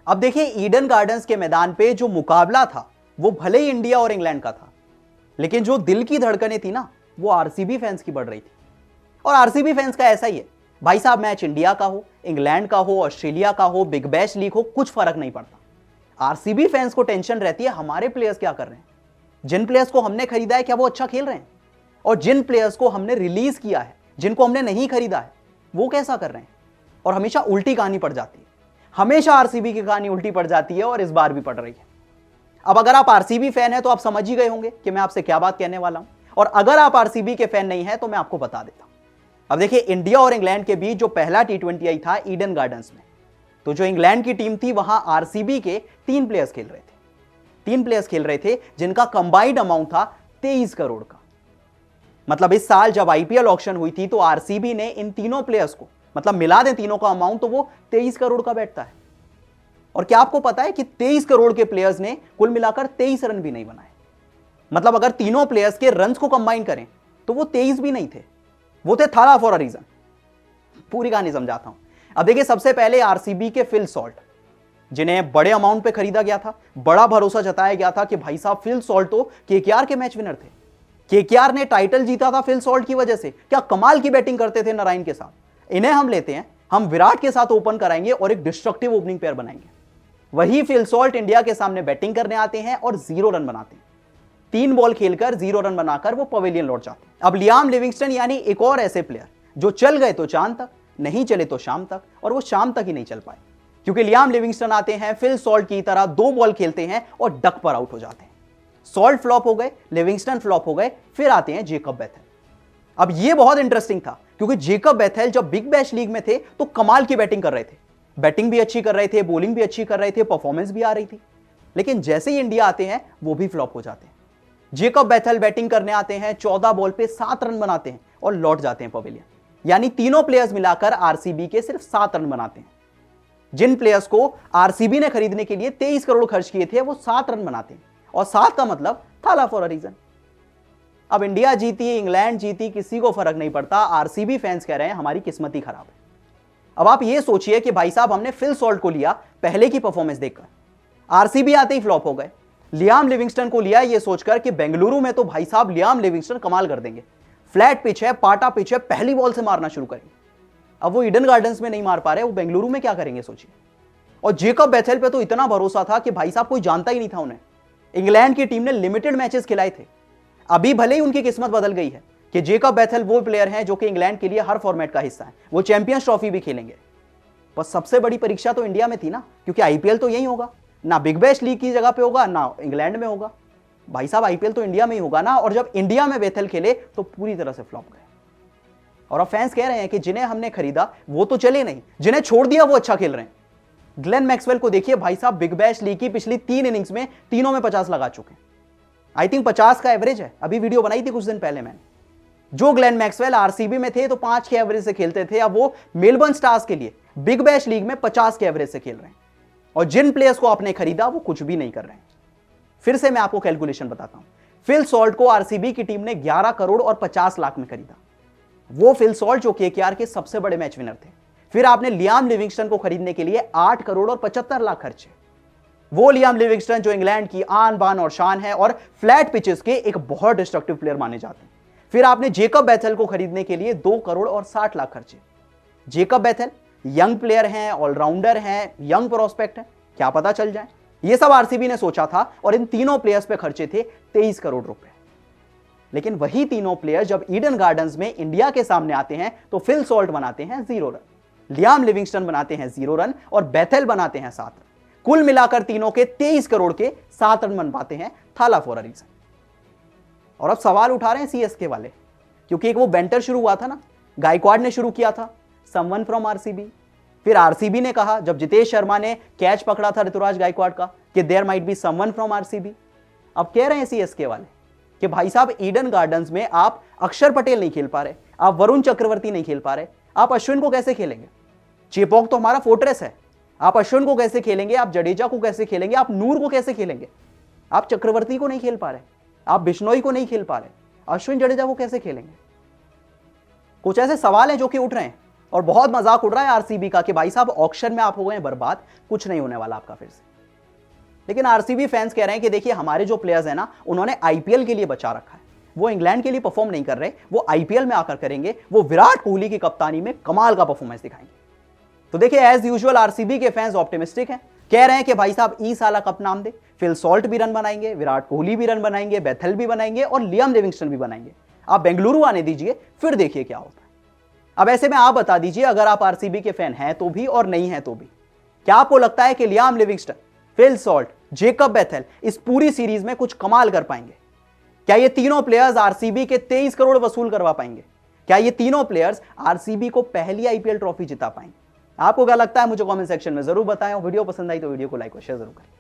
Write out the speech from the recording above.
अब देखिए, Eden gardens के मैदान पे जो मुकाबला था वो भले ही इंडिया और इंग्लैंड का था, लेकिन जो दिल की धड़कनें थी ना, वो आरसीबी फैंस की बढ़ रही थी। और आरसीबी फैंस का ऐसा ही है भाई साहब, मैच इंडिया का हो, इंग्लैंड का हो, ऑस्ट्रेलिया का हो, बिग बैश लीग हो, कुछ फर्क नहीं पड़ता। आरसीबी फैंस को टेंशन रहती है हमारे प्लेयर्स क्या कर रहे हैं, जिन प्लेयर्स को हमने खरीदा है क्या वो अच्छा खेल रहे हैं, और जिन प्लेयर्स को हमने रिलीज किया है, जिनको हमने नहीं खरीदा है, वो कैसा कर रहे हैं। और हमेशा उल्टी कहानी पड़ जाती है, हमेशा आरसीबी की कहानी उल्टी पड़ जाती है, और इस बार भी पड़ रही है। अब अगर आप आरसीबी फैन है तो आप समझ ही गए होंगे कि मैं आपसे क्या बात कहने वाला हूं, और अगर आप आरसीबी के फैन नहीं है तो मैं आपको बता देता हूं। अब देखिए, इंडिया और इंग्लैंड के बीच जो पहला T20 आई था ईडन गार्डन्स में, तो जो इंग्लैंड की टीम थी वहां आरसीबी के 3 प्लेयर्स खेल रहे थे। 3 प्लेयर्स खेल रहे थे जिनका कंबाइंड अमाउंट था 23 करोड़ का। मतलब इस साल जब आईपीएल ऑक्शन हुई थी तो आरसीबी ने इन तीनों प्लेयर्स को, मतलब मिला दें तीनों का अमाउंट, तो वो 23 करोड़ का बैठता है। और क्या आपको पता है कि 23 करोड़ के प्लेयर्स ने कुल मिलाकर 23 रन भी नहीं बनाए। मतलब अगर तीनों प्लेयर्स के रन्स को कंबाइन करें तो वो 23 भी नहीं थे, वो थे थाला फॉर अ रीजन। पूरी कहानी समझाता हूं। अब देखिए, सबसे पहले आरसीबी के फिल सॉल्ट, जिन्हें बड़े अमाउंट पे खरीदा गया था, बड़ा भरोसा जताया गया था कि भाई साहब फिल सॉल्ट तो केकेआर के मैच विनर थे, केकेआर ने टाइटल जीता था फिल सॉल्ट की वजह से, क्या कमाल की बैटिंग करते थे नारायण के साथ। इन्हें हम लेते हैं, हम विराट के साथ ओपन कराएंगे और एक डिस्ट्रक्टिव ओपनिंग पेयर बनाएंगे। वही फिल सॉल्ट इंडिया के सामने बैटिंग करने आते हैं और 0 रन बनाते हैं। 3 बॉल खेलकर 0 रन बनाकर वो पवेलियन लौट जाते हैं। अब लियाम लिविंगस्टन यानी एक और ऐसे प्लेयर जो चल गए तो चांद तक, नहीं चले तो शाम तक, और वो शाम तक ही नहीं चल पाए, क्योंकि लियाम लिविंगस्टन आते हैं फिल सॉल्ट की तरह 2 बॉल खेलते हैं और डक पर आउट हो जाते हैं। सॉल्ट फ्लॉप हो गए, लिविंगस्टन फ्लॉप हो गए, फिर आते हैं जेकब बेथेल। अब ये बहुत इंटरेस्टिंग था, क्योंकि जेकब बेथेल जब बिग बैश लीग में थे तो कमाल की बैटिंग कर रहे थे, बैटिंग भी अच्छी कर रहे थे, बॉलिंग भी अच्छी कर रहे थे, परफॉर्मेंस भी आ रही थी। लेकिन जैसे ही इंडिया आते हैं वो भी फ्लॉप हो जाते हैं। जेकब बेथेल बैटिंग करने आते हैं, 14 बॉल पे 7 रन बनाते हैं और लौट जाते हैं पवेलियन। यानी तीनों प्लेयर्स मिलाकर आरसीबी के सिर्फ 7 रन बनाते हैं। जिन प्लेयर्स को आरसीबी ने खरीदने के लिए 23 करोड़ खर्च किए थे वो 7 रन बनाते हैं, और 7 का मतलब थाला फॉर अ रीजन। अब इंडिया जीती, इंग्लैंड जीती, किसी को फर्क नहीं पड़ता, आरसीबी फैंस कह रहे हैं हमारी किस्मत ही खराब है। अब आप ये सोचिए कि भाई साहब हमने फिल सॉल्ट को लिया पहले की परफॉर्मेंस देखकर, आरसीबी आते ही फ्लॉप हो गए। लियाम लिविंगस्टन को लिया ये सोचकर कि बेंगलुरु में तो भाई साहब लियाम लिविंगस्टन कमाल कर देंगे, फ्लैट पिच है, पाटा पिच है, पहली बॉल से मारना शुरू करेंगे। अब वो ईडन गार्डन्स में नहीं मार पा रहे, वो बेंगलुरु में क्या करेंगे सोचिए। और जेकब बेथेल पे तो इतना भरोसा था कि भाई साहब कोई जानता ही नहीं था उन्हें। इंग्लैंड की टीम ने लिमिटेड मैचेस खिलाए थे। अभी भले ही उनकी किस्मत बदल गई है कि जेकब बेथेल वो प्लेयर हैं जो कि इंग्लैंड के लिए हर फॉर्मेट का हिस्सा है, वो चैंपियंस ट्रॉफी भी खेलेंगे। बस सबसे बड़ी परीक्षा तो इंडिया में थी ना, क्योंकि आईपीएल तो यही होगा ना, बिग बैश लीग की जगह पे होगा ना इंग्लैंड में होगा। भाई साहब आईपीएल तो इंडिया में ही होगा ना, और जब इंडिया में बेथेल खेले तो पूरी तरह से फ्लॉप गए। और अब फैंस कह रहे हैं कि जिन्हें हमने खरीदा वो तो चले नहीं, जिन्हें छोड़ दिया वो अच्छा खेल रहे हैं। ग्लेन मैक्सवेल को देखिए भाई साहब, बिग बैश लीग की पिछली 3 इनिंग्स में तीनों में 50 लगा चुके हैं। आई थिंक 50 का एवरेज है, अभी वीडियो बनाई थी कुछ दिन पहले मैंने। जो ग्लेन मैक्सवेल आरसीबी में थे तो 5 के एवरेज से खेलते थे, अब वो मेलबर्न स्टार्स के लिए बिग बैश लीग में 50 के एवरेज से खेल रहे हैं। और जिन प्लेयर्स को आपने खरीदा वो कुछ भी नहीं कर रहे हैं। फिर से मैं आपको कैलकुलेशन बताता हूं। फिल सॉल्ट को आरसीबी की टीम ने 11 करोड़ और 50 लाख में खरीदा, वो फिल सॉल्ट जो केकेआर के सबसे बड़े मैच विनर थे। फिर आपने लियाम लिविंगस्टन को खरीदने के लिए 8 करोड़ और 75 लाख खर्चे, वो लियाम लिविंगस्टन जो इंग्लैंड की आन बान और शान है और फ्लैट पिचेस के एक बहुत डिस्ट्रक्टिव प्लेयर माने जाते हैं। फिर आपने जेकब बेथेल को खरीदने के लिए 2 करोड़ और 60 लाख खर्चे। जेकब बेथेल यंग प्लेयर हैं, ऑलराउंडर हैं, यंग प्रोस्पेक्ट है, क्या पता चल जाए। ये सब आरसीबी ने सोचा था और इन तीनों प्लेयर्स पे खर्चे थे 23 करोड़ रुपए। लेकिन वही तीनों प्लेयर जब ईडन गार्डन्स में इंडिया के सामने आते हैं तो फिल सॉल्ट बनाते हैं 0 रन, लियाम लिविंगस्टन बनाते हैं 0 रन और बेथेल बनाते हैं 7 रन। कुल मिलाकर तीनों के 23 करोड़ के 7 रन बन पाते हैं, थाला फॉर अ रीजन। और अब सवाल उठा रहे हैं सीएसके वाले, क्योंकि एक वो बेंटर शुरू हुआ था ना, गायकवाड ने शुरू किया था, समवन फ्रॉम आरसीबी। फिर आरसीबी ने कहा जब जितेश शर्मा ने कैच पकड़ा था ऋतुराज गायकवाड का कि there might be someone from RCB. अब कह रहे हैं सीएसके वाले कि भाई साहब ईडन गार्डन्स में आप अक्षर पटेल नहीं खेल पा रहे, आप वरुण चक्रवर्ती नहीं खेल पा रहे, आप अश्विन को कैसे खेलेंगे? चेपॉक तो हमारा फोर्ट्रेस है, आप अश्विन को कैसे खेलेंगे? आप जडेजा को कैसे खेलेंगे? आप नूर को कैसे खेलेंगे? आप चक्रवर्ती को नहीं खेल पा रहे, आप बिश्नोई को नहीं खेल पा रहे, अश्विन जडेजा को कैसे खेलेंगे? कुछ ऐसे सवाल हैं जो कि उठ रहे हैं और बहुत मजाक उड़ रहा है आरसीबी का कि भाई साहब ऑक्शन में आप हो गए बर्बाद, कुछ नहीं होने वाला आपका फिर से। लेकिन आरसीबी फैंस कह रहे हैं कि देखिए हमारे जो प्लेयर्स हैं ना, उन्होंने आईपीएल के लिए बचा रखा है, वो इंग्लैंड के लिए परफॉर्म नहीं कर रहे, वो आईपीएल में आकर करेंगे, वो विराट कोहली की कप्तानी में कमाल का परफॉर्मेंस दिखाएंगे। तो देखिए एज यूजुअल आरसीबी के फैंस ऑप्टिमिस्टिक हैं, कह रहे हैं कि भाई साहब ई साला कप नाम दे, फिल सॉल्ट भी रन बनाएंगे, विराट कोहली भी रन बनाएंगे, बेथल भी बनाएंगे और लियाम लिविंगस्टन भी बनाएंगे। आप बेंगलुरु आने दीजिए, फिर देखिए क्या होता है। अब ऐसे में आप बता दीजिए, अगर आप आरसीबी के फैन हैं तो भी और नहीं है तो भी, क्या आपको लगता है कि Liam Livingstone, Phil Salt, Jacob Bethell इस पूरी सीरीज में कुछ कमाल कर पाएंगे? क्या ये तीनों प्लेयर्स आरसीबी के 23 करोड़ वसूल करवा पाएंगे? क्या ये तीनों प्लेयर्स आरसीबी को पहली आईपीएल ट्रॉफी जिता पाएंगे? आपको क्या लगता है मुझे कमेंट सेक्शन में जरूर बताएं। वीडियो पसंद आई तो वीडियो को लाइक और शेयर जरूर करें।